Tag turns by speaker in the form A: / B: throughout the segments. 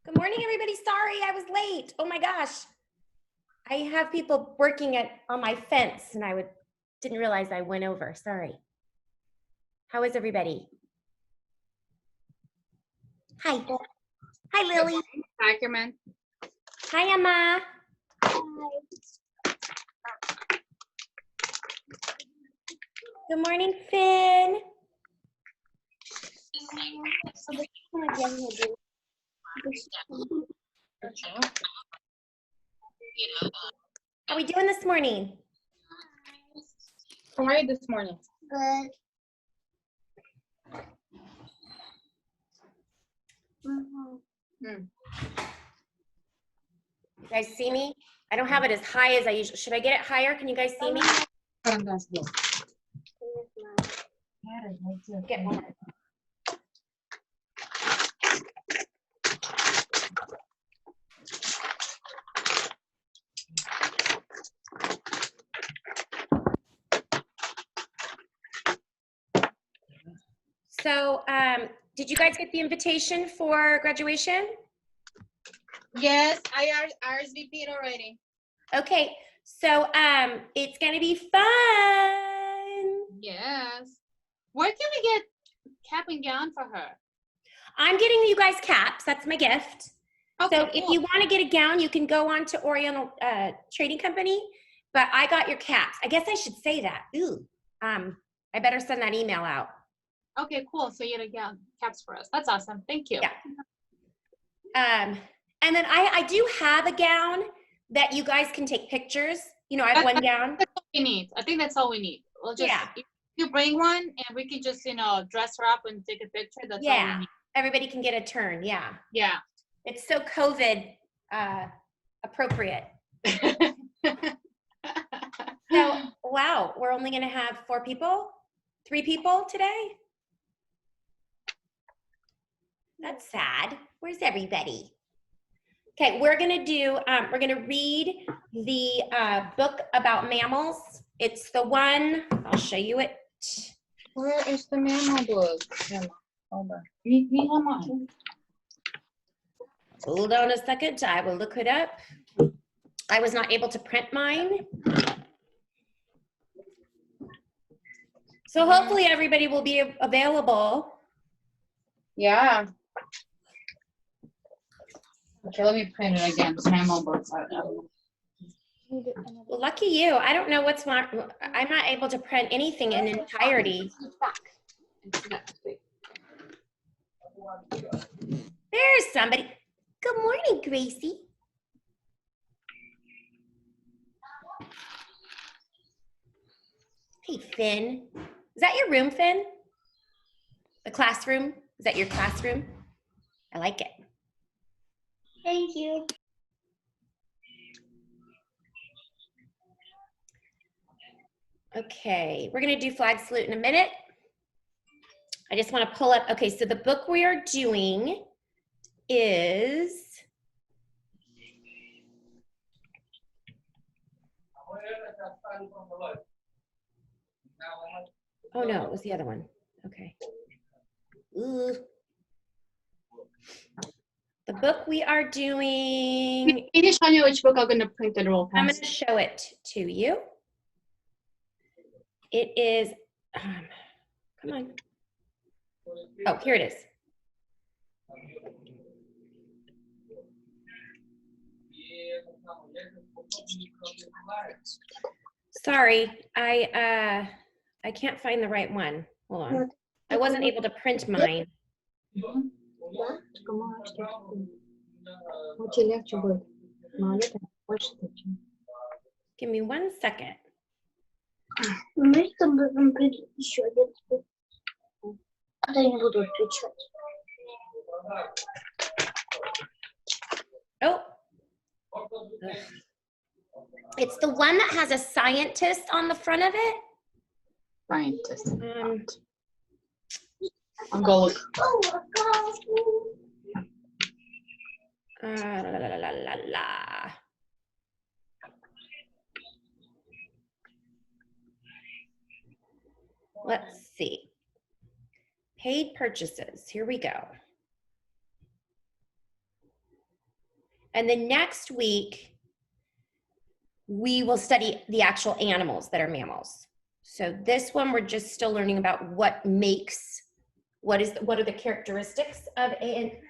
A: Good morning, everybody. Sorry, I was late. Oh my gosh. I have people working on my fence and I didn't realize I went over. Sorry. How is everybody? Hi. Hi, Lily.
B: Hi, Carmen.
A: Hi, Emma. Hi. Good morning, Finn. How are we doing this morning?
B: How are you this morning?
C: Good.
A: You guys see me? I don't have it as high as I usually. Should I get it higher? Can you guys see me? Get one. So, did you guys get the invitation for graduation?
B: Yes, I RSVP'd already.
A: Okay, so it's gonna be fun.
B: Yes. Where can we get cap and gown for her?
A: I'm getting you guys caps. That's my gift.
B: Okay,
A: So
B: cool.
A: if you want to get a gown, you can go on to Oriental Trading Company. But I got your caps. I guess I should say that. Ooh, I better send that email out.
B: Okay, cool. So you get a gown, caps for us. That's awesome. Thank you.
A: Yeah. And then I do have a gown that you guys can take pictures. You know, I have one gown.
B: That's all we need. I think that's all we need. We'll just,
A: Yeah.
B: if you bring one and we can just, dress her up and take a picture. That's all we need.
A: Everybody can get a turn. Yeah.
B: Yeah.
A: It's so COVID appropriate. So, wow, we're only going to have 3 people today. That's sad. Where's everybody? Okay, we're going to read the book about mammals. It's the one, I'll show you it.
B: Where is the mammal book? Hold on.
A: Hold on a second, I will look it up. I was not able to print mine. So hopefully everybody will be available.
B: Yeah. Okay, let me print it again. Mammal books.
A: Well, lucky you. I don't know what's wrong. I'm not able to print anything in entirety. There's somebody. Good morning, Gracie. Hey, Finn. Is that your room, Finn? The classroom? Is that your classroom? I like it.
C: Thank you.
A: Okay, we're gonna do flag salute in a minute. I just wanna pull up, okay, so the book we are doing is, oh no, it was the other one, okay. Ooh. The book we are doing,
B: Can you show me which book I'm going to print and roll
A: I'm
B: past?
A: gonna show it to you. It is, come on. Oh, here it is. Sorry, I can't find the right one. Hold on. I wasn't able to print mine. Give me 1 second.
C: Мы с тобой будем еще один. Да я не буду отвечать.
A: Oh. Ugh. It's the one that has a scientist on the front of it.
B: Scientist.
A: Um,
B: I'll go look.
A: la, la, la, la, la, la. Let's see. Paid purchases. Here we go. And then next week, we will study the actual animals that are mammals. So this one, we're just still learning about what are the characteristics of a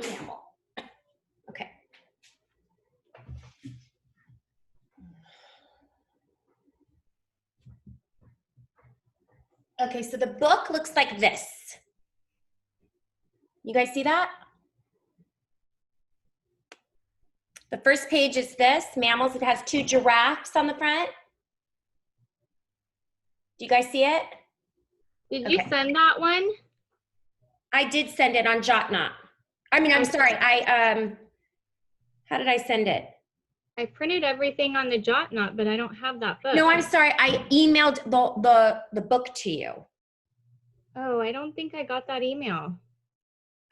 A: mammal. Okay. Okay, so the book looks like this. You guys see that? The first page is this, mammals. It has 2 giraffes on the front. Do you guys see it?
D: Did you
A: Okay.
D: send that one?
A: I did send it on Jotnot. I mean, I'm sorry, how did I send it?
D: I printed everything on the Jotnot, but I don't have that book.
A: No, I'm sorry, I emailed the book to you.
D: Oh, I don't think I got that email.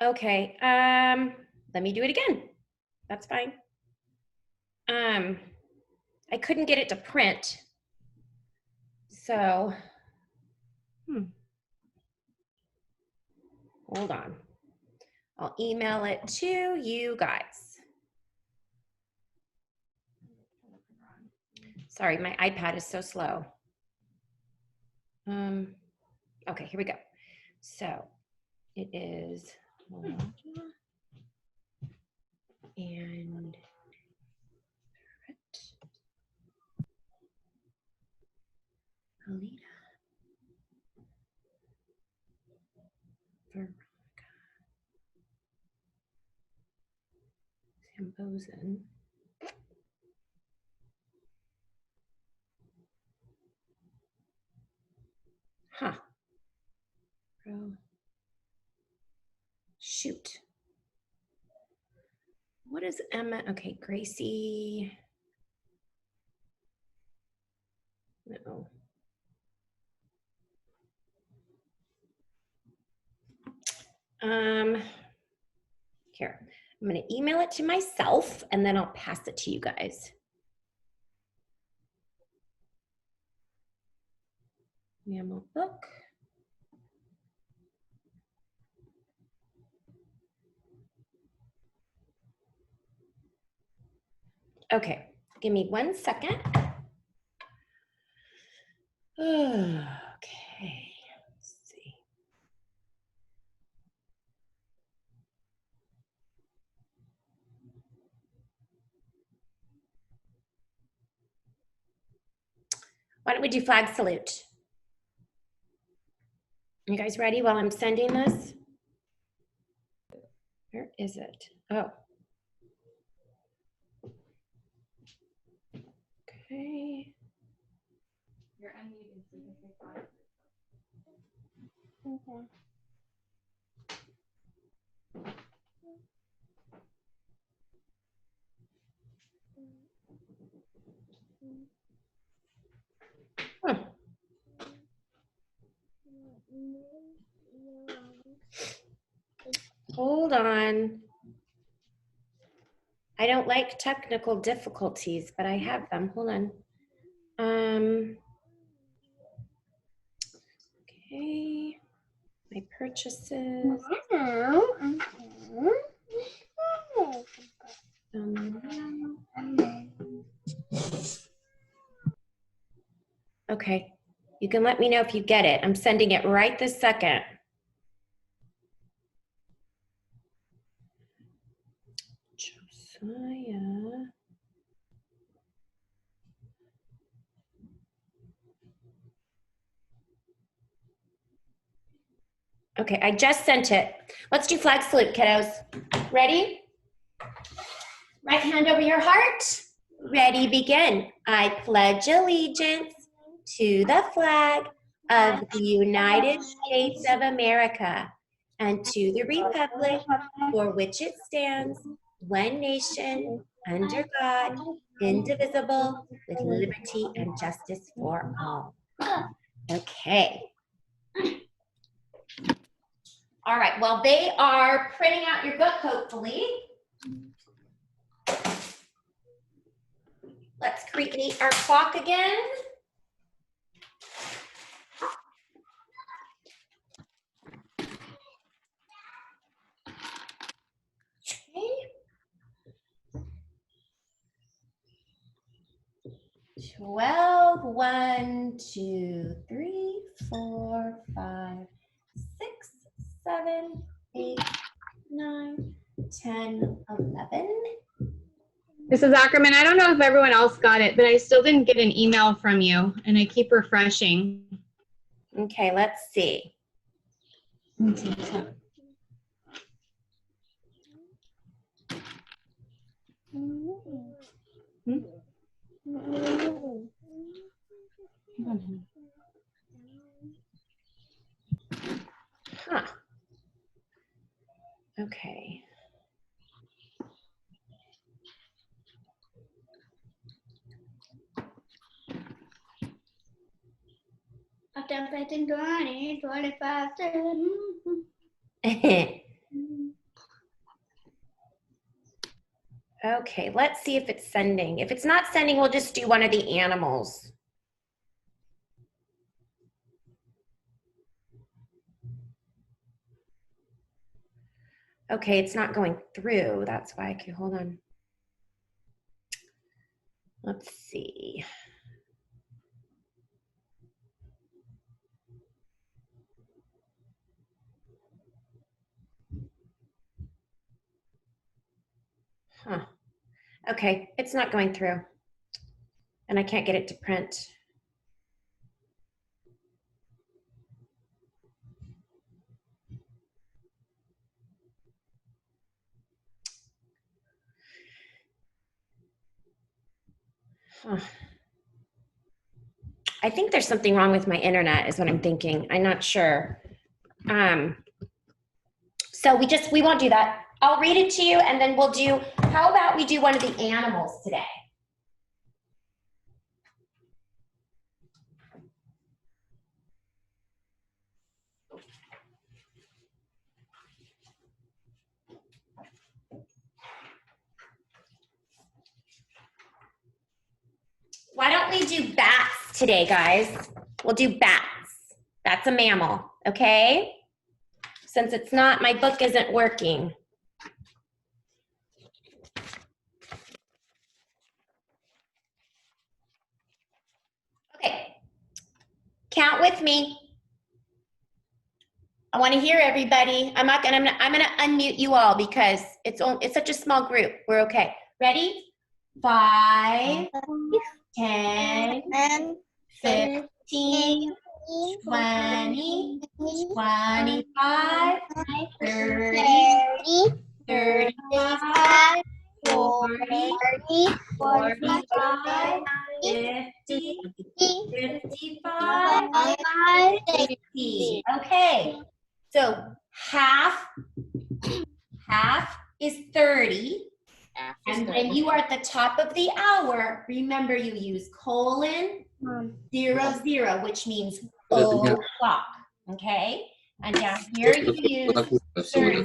A: Okay, let me do it again. That's fine. I couldn't get it to print. So, hold on. I'll email it to you guys. Sorry, my iPad is so slow. Okay, here we go. So it is and Alita. Veronica. Sambozen. Huh. Bro. Shoot. What is Emma? Okay, Gracie. No. Here, I'm going to email it to myself and then I'll pass it to you guys. Mammal book. Okay, give me 1 second. Okay, let's see. Why don't we do flag salute? You guys ready while I'm sending this? Where is it? Oh. Okay.
D: You're unmuted, so you can say flag.
C: Okay.
A: Hold on. I don't like technical difficulties, but I have them. Hold on. Okay. My purchases. Okay. You can let me know if you get it. I'm sending it right this second. Josiah. Okay, I just sent it. Let's do flag salute, kiddos. Ready? Right hand over your heart. Ready, begin. I pledge allegiance to the flag of the United States of America and to the republic for which it stands, one nation, under God, indivisible, with liberty and justice for all. Okay. All right, well, they are printing out your book, hopefully. Let's create our clock again. 12, 1, 2, 3, 4, 5, 6, 7, 8, 9, 10, 11.
D: Mrs. Ackerman, I don't know if everyone else got it, but I still didn't get an email from you, and I keep refreshing.
A: Okay, let's see. Huh. Okay.
C: After fighting 20, 25, 7.
A: Okay, let's see if it's sending. If it's not sending, we'll just do one of the animals. Okay, it's not going through. That's why. Okay, hold on. Let's see. Huh. Okay, it's not going through. And I can't get it to print. Huh. I think there's something wrong with my internet is what I'm thinking. I'm not sure. So we won't do that. I'll read it to you and then we'll do, how about we do one of the animals today? Why don't we do bats today, guys? We'll do bats. That's a mammal, okay? Since it's not, my book isn't working. Okay, count with me. I want to hear everybody. I'm gonna unmute you all because it's such a small group. We're okay. Ready? 5, 10, 15, 20, 25, 30, 35, 40, 45, 50, 55, 60. Okay, so half is 30. And when you are at the top of the hour, remember you use colon 0, 0, which means o'clock. Okay? And down here you use 30,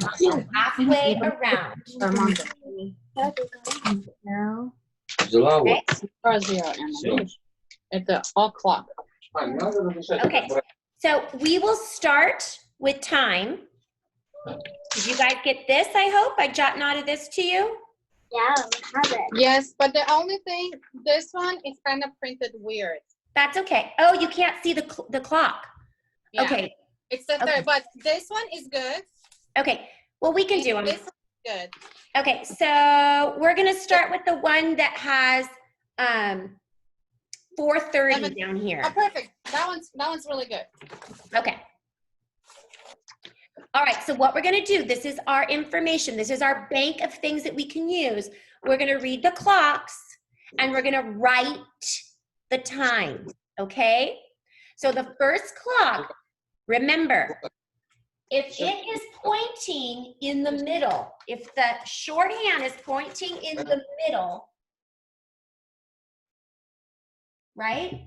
A: halfway around. Okay?
B: At the all clock.
A: Okay, so we will start with time. Did you guys get this, I hope? I jotted this to you.
C: Yeah, I have it.
B: Yes, but the only thing, this one is kind of printed weird.
A: That's okay. Oh, you can't see the clock.
B: Yeah.
A: Okay.
B: It's the third, but this one is good.
A: Okay. Well, we can do them.
B: This one is good.
A: Okay, so we're gonna start with the one that has 4:30 down here.
B: Oh, perfect. That one's really good.
A: Okay. All right, so what we're gonna do, this is our information. This is our bank of things that we can use. We're gonna read the clocks and we're gonna write the time, okay? So the first clock, remember, if it is pointing in the middle, if the shorthand is pointing in the middle, right?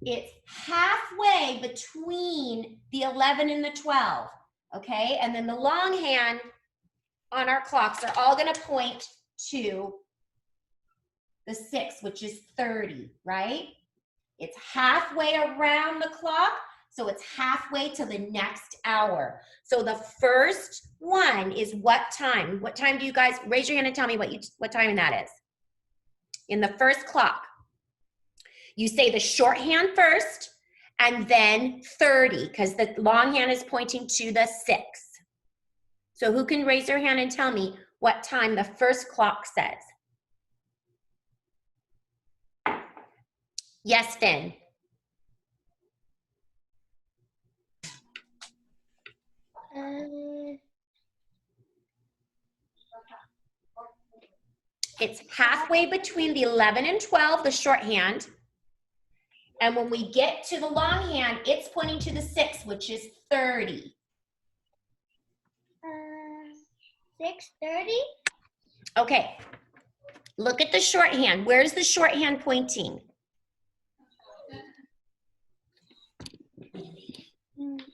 A: It's halfway between the 11 and the 12. Okay, and then the longhand on our clocks are all gonna point to the 6, which is 30, right? It's halfway around the clock, so it's halfway to the next hour. So the first one is what time? What time do you guys, raise your hand and tell me what time that is. In the first clock. You say the shorthand first and then 30 because the long hand is pointing to the 6. So who can raise their hand and tell me what time the first clock says? Yes, Finn. It's halfway between the 11 and 12, the shorthand. And when we get to the long hand, it's pointing to the 6, which is 30.
C: 6:30.
A: Okay, look at the shorthand. Where's the shorthand pointing?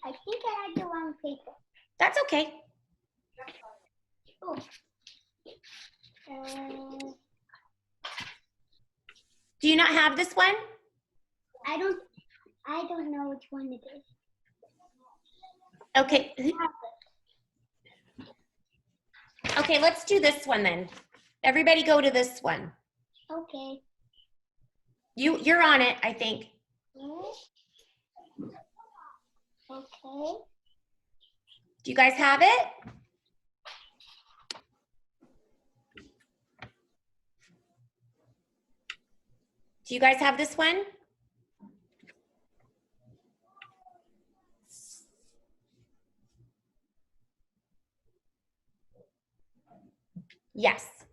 C: I think I had the wrong paper.
A: That's okay.
C: Oh.
A: Do you not have this one?
C: I don't know which one it is.
A: Okay. Okay, let's do this one then. Everybody go to this one.
C: Okay.
A: You're on it, I think.
C: Okay.
A: Do you guys have it? Do you guys have this one? Yes.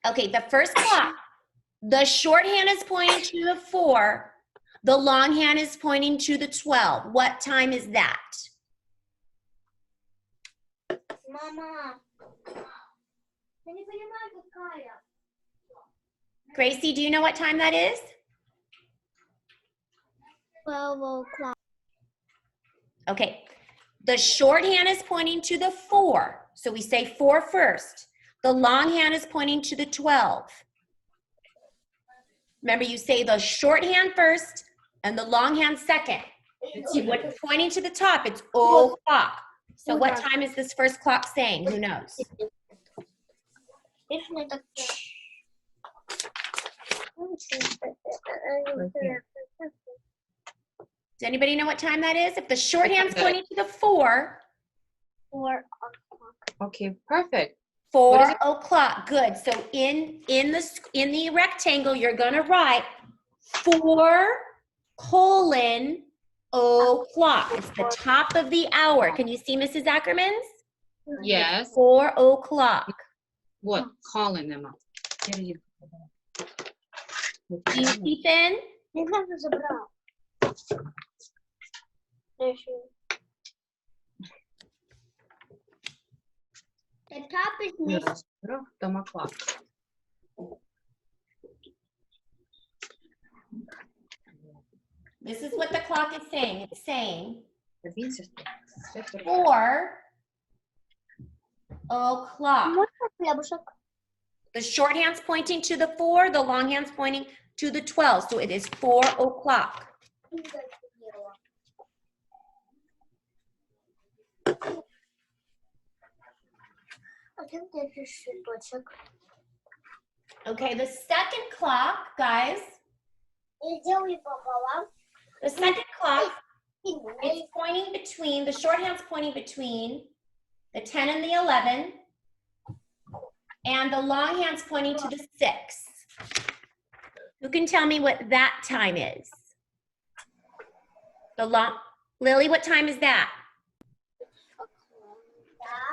A: Okay, the first clock. The shorthand is pointing to the 4. The long hand is pointing to the 12. What time is that?
C: Mama.
A: Gracie, do you know what time that is?
C: 12 o'clock.
A: Okay, the shorthand is pointing to the 4. So we say 4 first. The long hand is pointing to the 12. Remember, you say the shorthand first and the long hand second. See, what's pointing to the top, it's o'clock. So what time is this first clock saying? Who knows? Does anybody know what time that is? If the shorthand's pointing to the 4,
C: 4 o'clock.
E: Okay, perfect.
A: 4 o'clock. Good. So in the rectangle, you're gonna write 4:00. It's the top of the hour. Can you see Mrs. Ackerman's?
E: Yes.
A: 4 o'clock.
E: What? Calling them up.
A: Do you see Finn?
C: The top is missing.
E: Там оклад.
A: This is what the clock is saying. It's saying
E: Він це
A: 4 o'clock.
C: Можно хлебушек?
A: The shorthand's pointing to the 4, the longhand's pointing to the 12. So it is 4 o'clock. Okay, the second clock, guys, the second clock, it's pointing between, the shorthand's pointing between the 10 and the 11, and the longhand's pointing to the 6. Who can tell me what that time is? Lily, what time is that?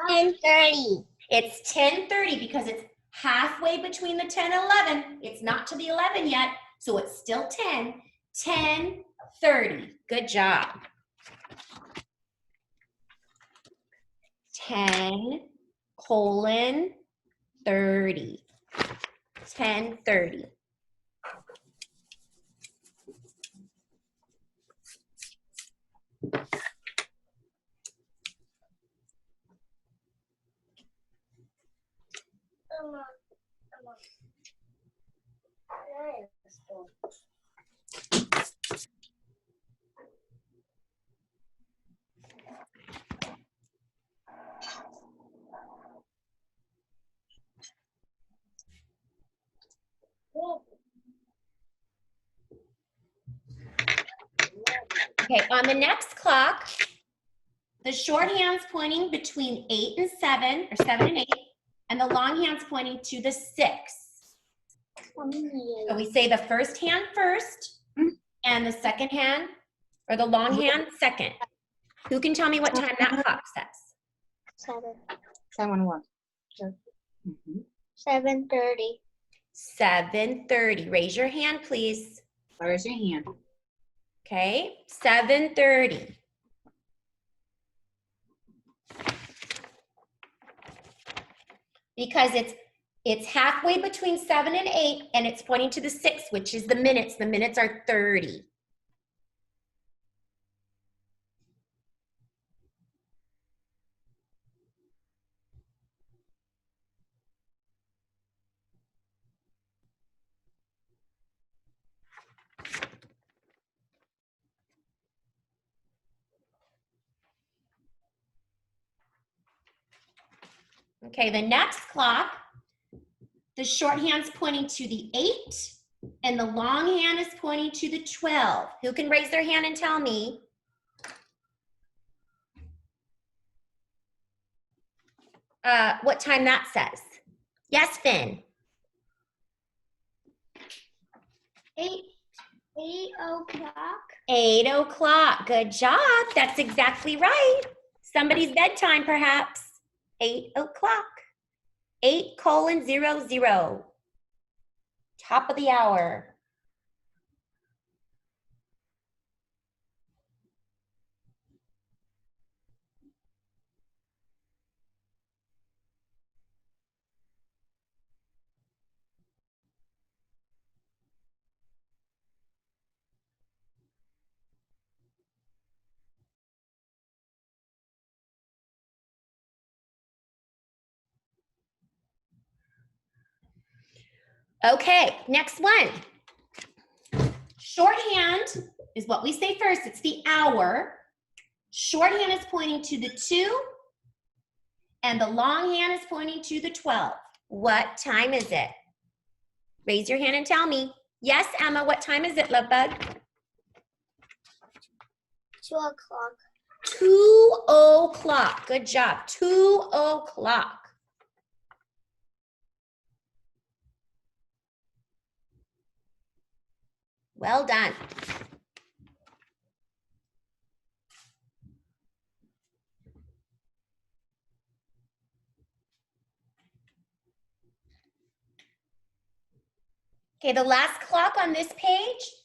C: 10:30.
A: It's 10:30 because it's halfway between the 10 and 11. It's not to the 11 yet, so it's still 10. 10:30. Good job. 10:30. 10:30. Okay, on the next clock, the short hand's pointing between 8 and 7, or 7 and 8, and the long hand's pointing to the 6. So we say the first hand first, and the second hand, or the long hand second. Who can tell me what time that clock says?
E: 7-1.
C: 7:30.
A: 7:30. Raise your hand, please.
E: Where's your hand?
A: Okay, 7:30. Because it's halfway between 7 and 8, and it's pointing to the 6, which is the minutes. The minutes are 30. Okay, the next clock, the short hand's pointing to the 8, and the long hand is pointing to the 12. Who can raise their hand and tell me? What time that says? Yes, Finn.
C: 8 o'clock.
A: 8 o'clock. Good job. That's exactly right. Somebody's bedtime, perhaps. 8 o'clock. 8:00. Top of the hour. Okay, next one. Shorthand is what we say first. It's the hour. Shorthand is pointing to the 2, and the long hand is pointing to the 12. What time is it? Raise your hand and tell me. Yes, Emma, what time is it, love bug?
C: 2 o'clock.
A: 2 o'clock. Good job. 2 o'clock. Well done. Okay, the last clock on this page,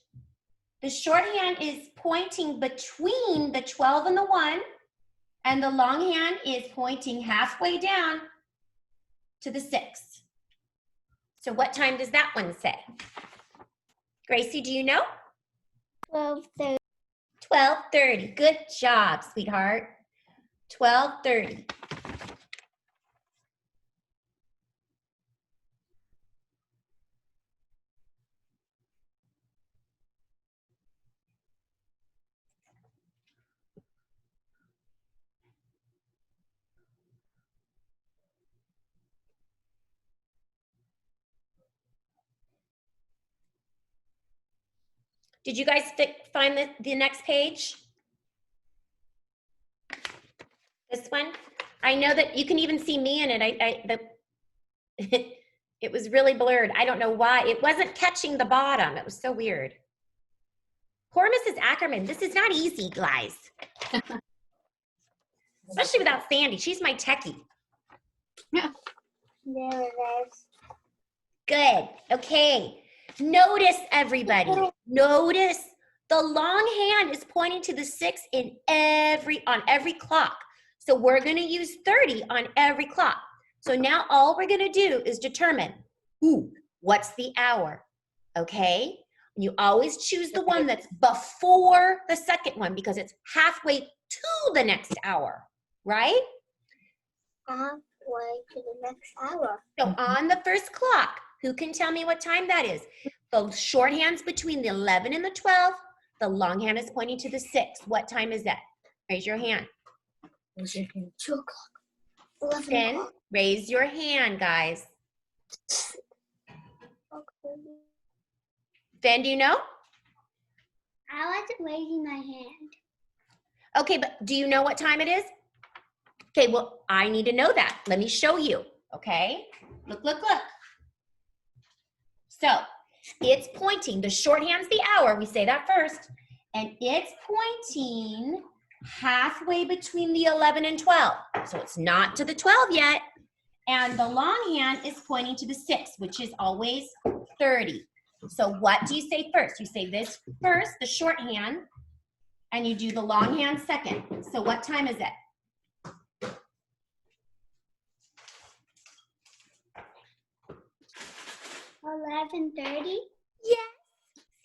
A: the shorthand is pointing between the 12 and the 1, and the long hand is pointing halfway down to the 6. So what time does that one say? Gracie, do you know?
C: 12:30.
A: 12:30. Good job, sweetheart. 12:30. Did you guys find the next page? This one? I know that you can even see me in it. It was really blurred. I don't know why. It wasn't catching the bottom. It was so weird. Poor Mrs. Ackerman. This is not easy, guys. Especially without Sandy. She's my techie.
C: There it is.
A: Good. Okay. Notice, everybody. Notice the long hand is pointing to the 6 on every clock. So we're going to use 30 on every clock. So now all we're going to do is determine, what's the hour? Okay? And you always choose the one that's before the second one because it's halfway to the next hour, right?
C: Halfway to the next hour.
A: So on the first clock, who can tell me what time that is? The shorthand's between the 11 and the 12. The long hand is pointing to the 6. What time is that? Raise your hand.
C: 2 o'clock. 11
A: Finn,
C: o'clock.
A: raise your hand, guys.
C: Okay.
A: Finn, do you know?
C: I wasn't raising my hand.
A: Okay, but do you know what time it is? Okay, well, I need to know that. Let me show you, okay? Look, look, look. So, it's pointing, the shorthand's the hour, we say that first, and it's pointing halfway between the 11 and 12. So it's not to the 12 yet. And the longhand is pointing to the 6, which is always 30. So what do you say first? You say this first, the shorthand, and you do the longhand second. So what time is it?
C: $11:30.
A: Yes.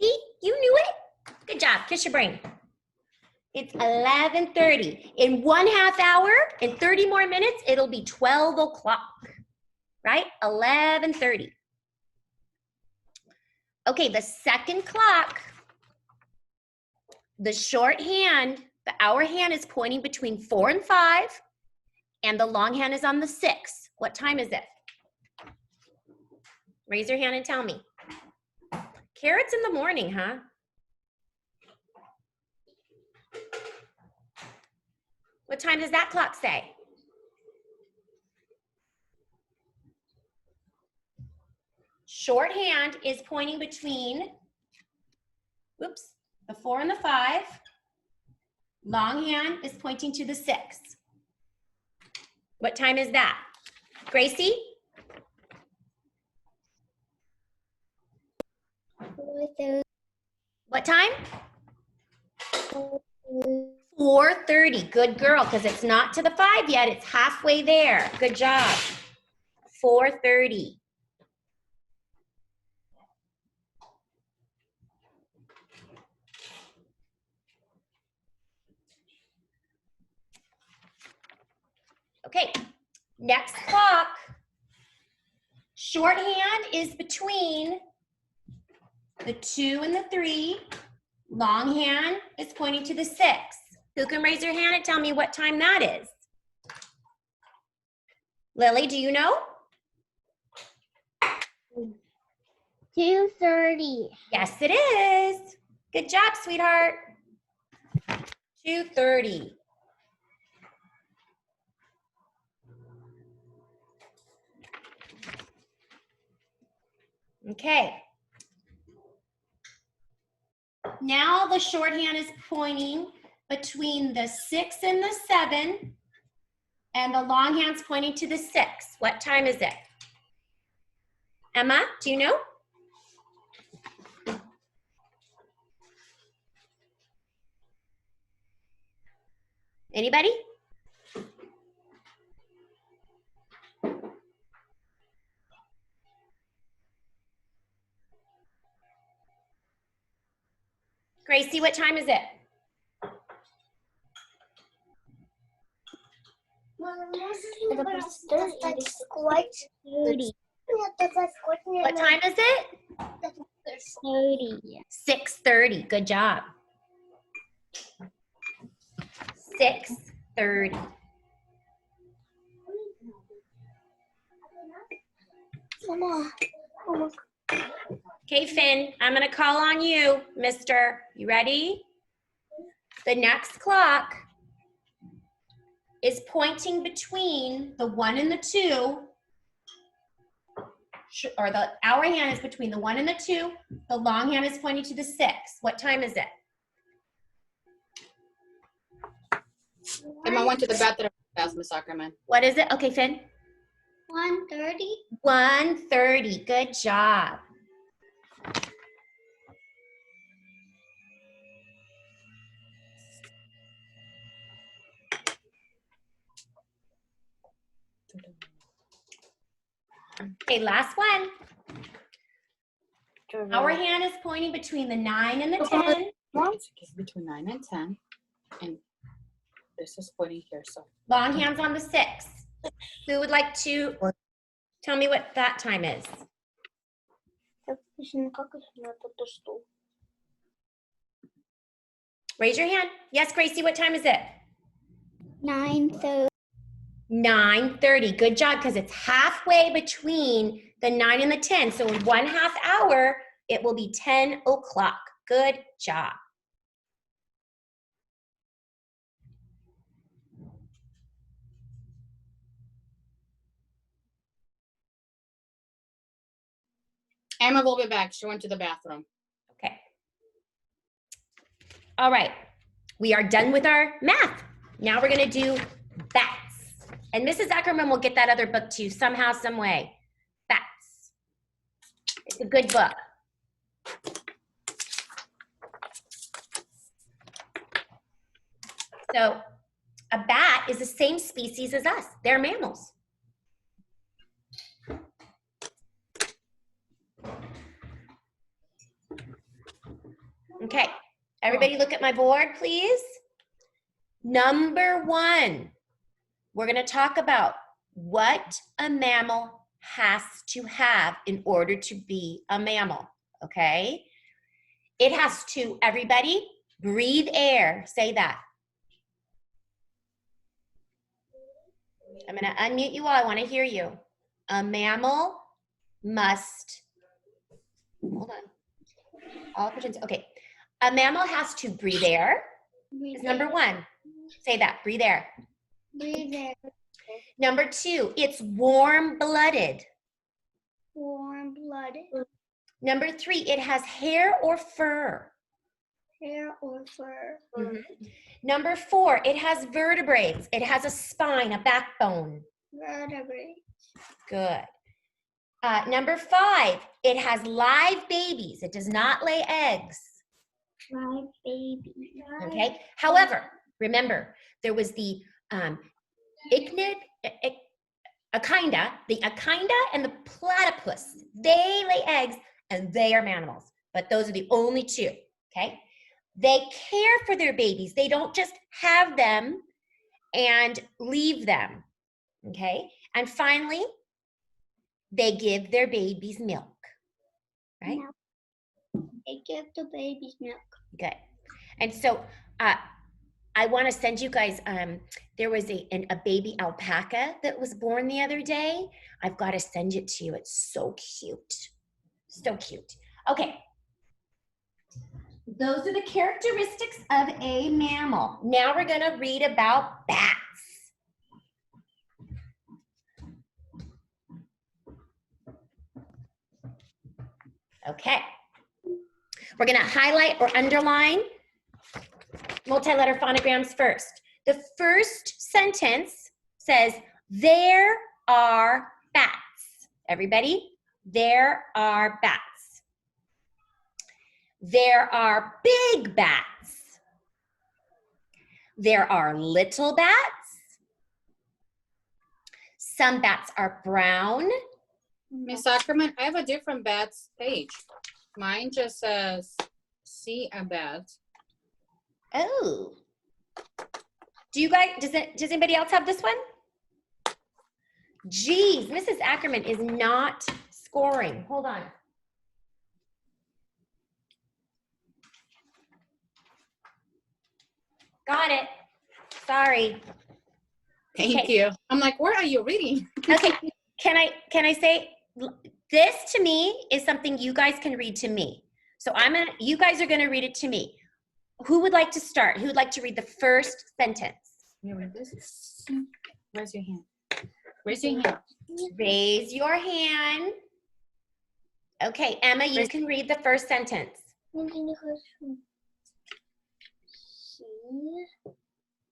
A: See, you knew it. Good job. Kiss your brain. It's 11:30. In 1/2 hour, in 30 more minutes, it'll be 12 o'clock, right? 11:30. Okay, the second clock, the shorthand, the hour hand is pointing between 4 and 5, and the long hand is on the 6. What time is it? Raise your hand and tell me. Carrots in the morning, huh? What time does that clock say? Shorthand is pointing between, whoops, the 4 and the 5. Longhand is pointing to the 6. What time is that? Gracie?
C: 4:30.
A: What time? 4:30. Good girl, because it's not to the 5 yet. It's halfway there. Good job. 4:30. Okay, next clock. Shorthand is between the 2 and the 3. Longhand is pointing to the 6. Who can raise their hand and tell me what time that is? Lily, do you know?
C: 2:30.
A: Yes, it is. Good job, sweetheart. 2:30. Okay. Now the shorthand is pointing between the 6 and the 7, and the longhand's pointing to the 6. What time is it? Emma, do you know? Anybody? Gracie, what time is it? What time is it?
C: 30.
A: 6:30. Good job. 6:30.
C: Mama.
A: Okay, Finn, I'm gonna call on you, mister. You ready? The next clock is pointing between the 1 and the 2, or the hour hand is between the 1 and the 2. The long hand is pointing to the 6. What time is it?
E: Emma went to the bathroom fast, Miss Ackerman.
A: What is it? Okay, Finn.
C: 1:30.
A: 1:30. Good job. Okay, last one. Our hand is pointing between the 9 and the 10.
E: It's okay, between 9 and 10. And this is pointing here, so.
A: Long hand's on the 6. Who would like to tell me what that time is? Raise your hand. Yes, Gracie, what time is it?
C: 9:30.
A: 9:30. Good job, because it's halfway between the 9 and the 10. So in 1/2 hour, it will be 10 o'clock. Good job.
E: Emma will be back. She went to the bathroom.
A: Okay. All right. We are done with our math. Now we're going to do bats. And Mrs. Ackerman will get that other book to you somehow, some way. Bats. It's a good book. So a bat is the same species as us. They're mammals. Okay, everybody look at my board, please. Number 1, we're gonna talk about what a mammal has to have in order to be a mammal, okay? It has to, everybody, breathe air. Say that. I'm gonna unmute you all. I wanna hear you. A mammal must, hold on. All pigeons, okay. A mammal has to breathe air. Is number 1. Say that, breathe air.
C: Breathe air.
A: Number 2, it's warm-blooded.
C: Warm-blooded.
A: Number 3, it has hair or fur.
C: Hair or fur.
A: Number 4, it has vertebrae. It has a spine, a backbone.
C: Vertebrae.
A: Good. Number 5, it has live babies. It does not lay eggs.
C: Live baby.
A: Okay. However, remember, there was the echidna and the platypus. They lay eggs and they are mammals, but those are the only 2. Okay. They care for their babies. They don't just have them and leave them. Okay. And finally, they give their babies milk. Right?
C: Milk. They give the babies milk.
A: Good. And so I want to send you guys, there was a baby alpaca that was born the other day. I've got to send it to you. It's so cute. So cute. Okay. Those are the characteristics of a mammal. Now we're going to read about bats. Okay. We're going to highlight or underline multi-letter phonograms first. The first sentence says, there are bats. Everybody, there are bats. There are big bats. There are little bats. Some bats are brown.
E: Miss Ackerman, I have a different bats page. Mine just says, see a bat.
A: Oh. Do you guys, does anybody else have this one? Geez, Mrs. Ackerman is not scoring. Hold on. Got it. Sorry.
E: Thank
A: Okay.
E: you. I'm like, where are you reading?
A: Okay. Can I say, this to me is something you guys can read to me. So you guys are gonna read it to me. Who would like to start? Who would like to read the first sentence?
E: You read this? Raise your hand. Raise your hand.
A: Raise your hand. Okay, Emma, you can read the first sentence.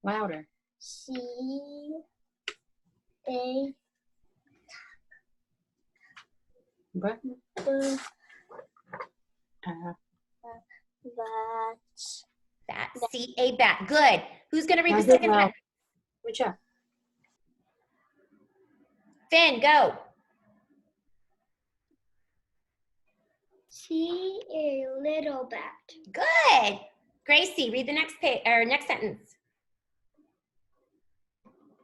E: Louder. What?
A: Bat. See a bat. Good. Who's gonna read the
E: Now do
A: second
E: loud.
A: one?
E: Good job.
A: Finn, go.
C: See a little bat.
A: Good. Gracie, read the next page or next sentence.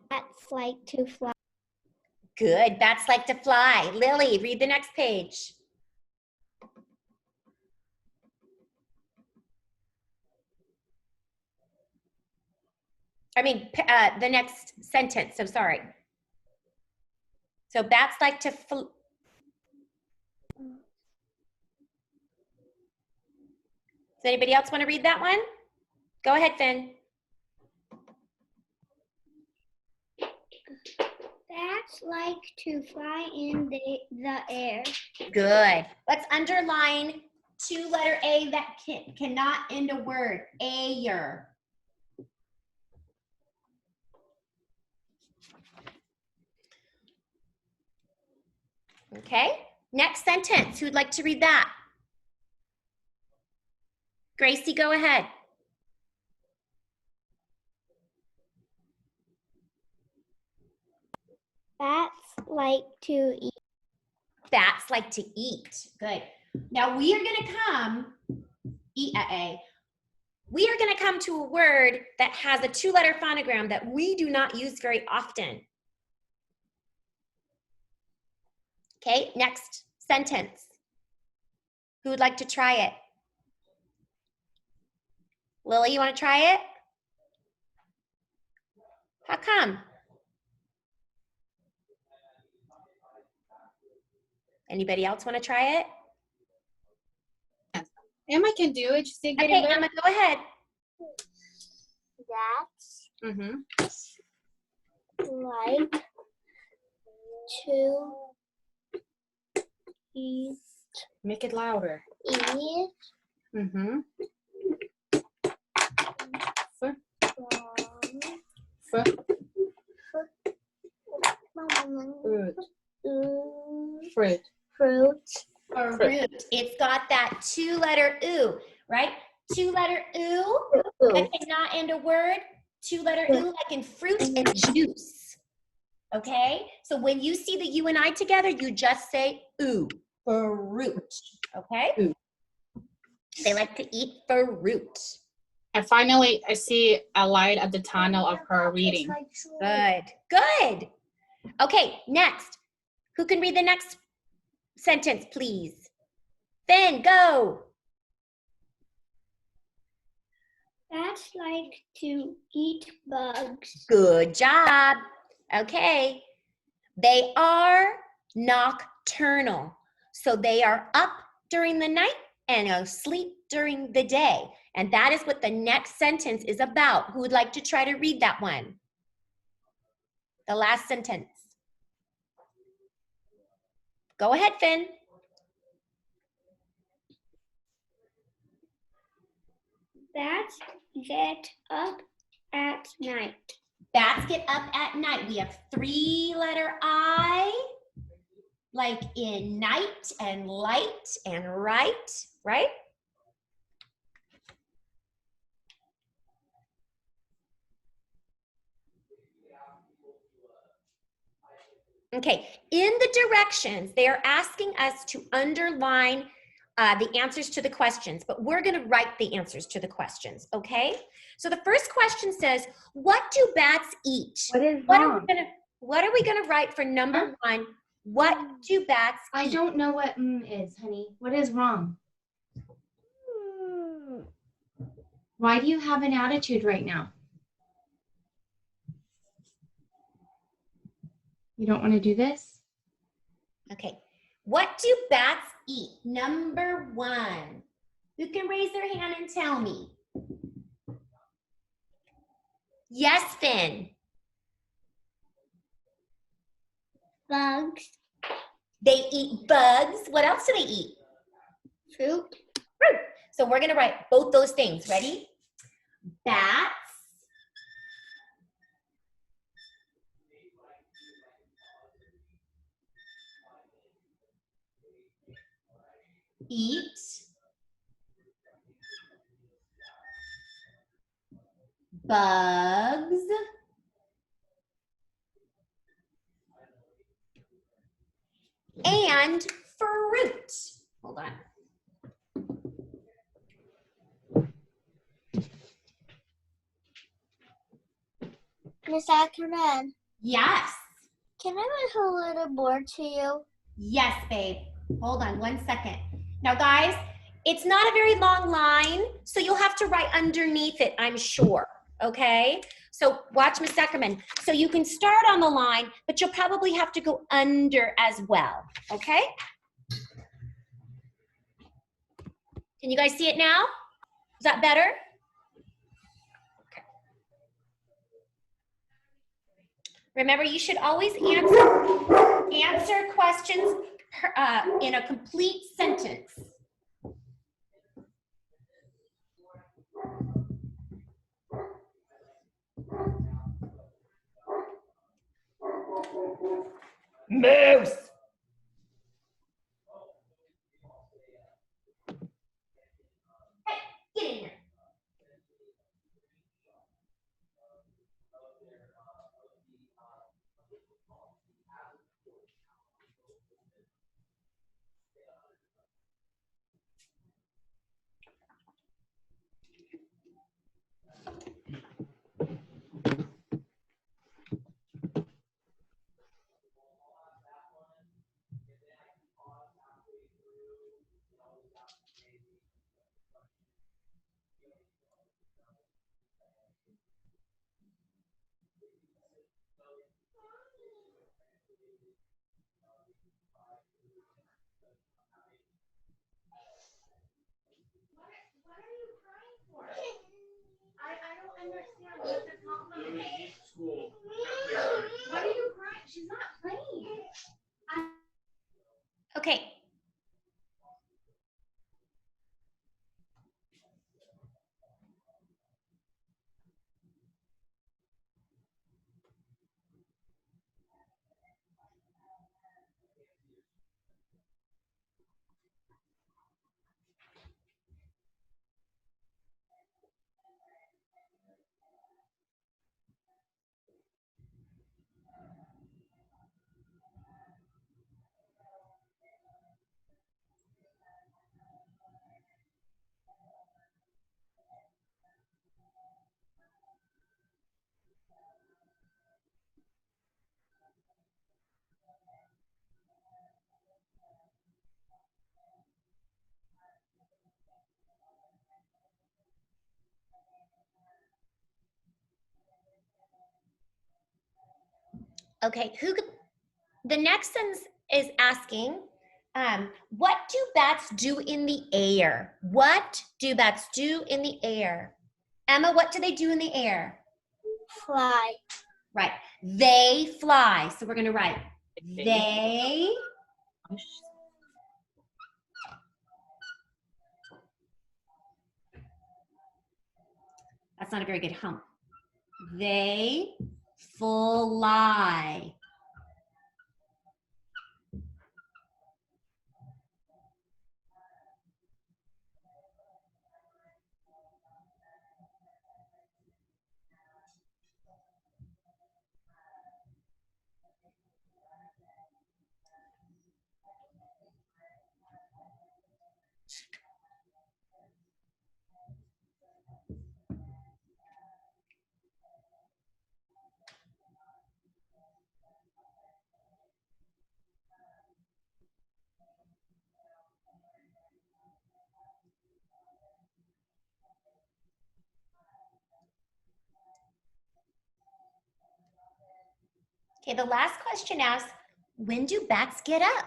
C: Bats like to fly.
A: Good. Bats like to fly. Lily, read the next page. I mean, the next sentence. So sorry. So bats like to Does anybody else want to read that one? Go ahead, Finn.
C: Bats Bats like to fly in the air.
A: Good. Let's underline two-letter A that cannot end a word. Ayer. Okay. Next sentence. Who'd like to read that? Gracie, go ahead.
C: Bats like to eat.
A: Bats like to eat. Good. Now we are going to come, E-A-A. We are going to come to a word that has a two-letter phonogram that we do not use very often. Okay, next sentence. Who would like to try it? Lily, you want to try it? How come? Anybody else want to try it?
E: Emma can do it. She's getting
A: Okay,
E: better.
A: Emma, go ahead.
C: Bats
E: Mm-hmm.
C: like to eat.
E: Make it louder.
C: Eat
E: Mm-hmm.
C: from
E: Fruit. Fruit.
C: fruit.
A: Fruit. It's got that two-letter oo, right? Two-letter oo that cannot end a word. Two-letter oo like in fruit and juice. Okay? So when you see the U and I together, you just say oo, fruit. Okay?
E: Ooh.
A: They like to eat fruit.
E: And finally, I see a light at the tunnel of her reading.
A: Good. Good. Okay, next. Who can read the next sentence, please? Finn, go.
C: Bats like to eat bugs.
A: Good job. Okay. They are nocturnal. So they are up during the night and asleep during the day. And that is what the next sentence is about. Who would like to try to read that one? The last sentence. Go ahead, Finn.
C: Bats get up at night.
A: Bats get up at night. We have three-letter I, like in night and light and right? Okay, in the directions, they are asking us to underline the answers to the questions, but we're gonna write the answers to the questions, okay? So the first question says, what do bats eat?
F: What is
A: What
F: wrong?
A: are we gonna write for number one? What do bats
F: I
A: eat?
F: don't know what is, honey. What is wrong? Why do you have an attitude right now? You don't want to do this?
A: Okay, what do bats eat? Number one. Who can raise their hand and tell me? Yes, Finn.
C: Bugs.
A: They eat bugs. What else do they eat?
C: Fruit.
A: Fruit. So we're gonna write both those things. Ready? Bats eat bugs and fruit. Hold on.
C: Miss Ackerman,
A: Yes.
C: can I make a little board to you?
A: Yes, babe. Hold on 1 second. Now, guys, it's not a very long line, so you'll have to write underneath it, I'm sure, okay? So watch Miss Ackerman. So you can start on the line, but you'll probably have to go under as well, okay? Can you guys see it now? Is that better? Remember, you should always answer questions in a complete sentence. Moose. Hey, get in here. What are you crying for? I don't understand what the problem is. What are you crying? She's not playing. Okay. Okay, the next sentence is asking, what do bats do in the air? What do bats do in the air? Emma, what do they do in the air?
C: Fly.
A: Right, they fly. So we're gonna write, they that's not a very good hump. They fly. Okay, the last question asks, when do bats get up?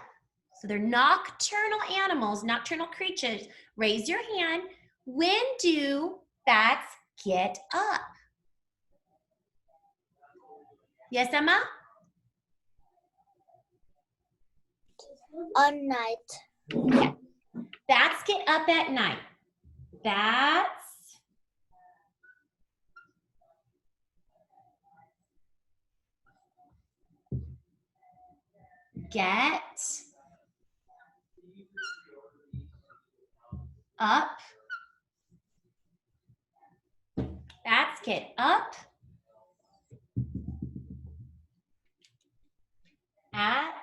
A: So they're nocturnal animals, nocturnal creatures. Raise your hand. When do bats get up? Yes, Emma?
C: On night.
A: Bats get up at night. Bats get up. Bats get up at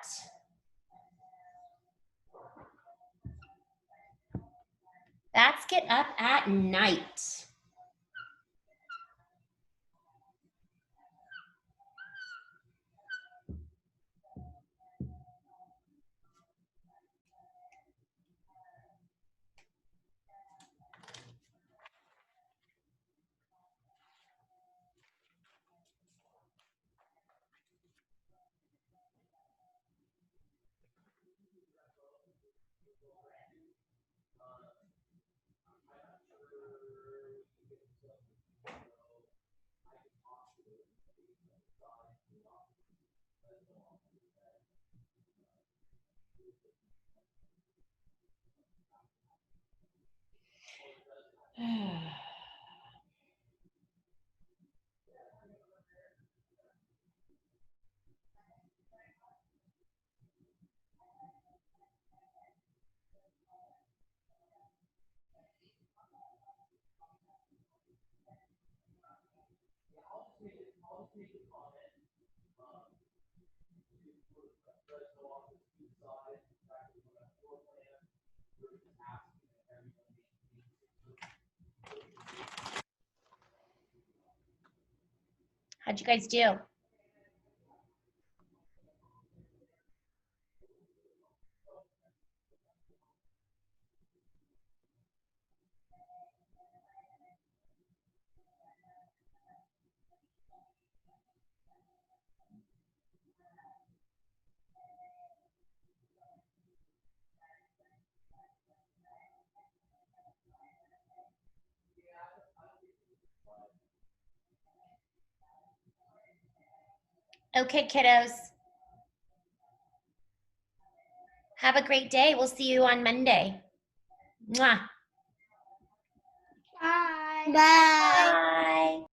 A: bats get up at night. How'd you guys do? Okay, kiddos. Have a great day. We'll see you on Monday. Mwah.
C: Bye. Bye.
A: Bye.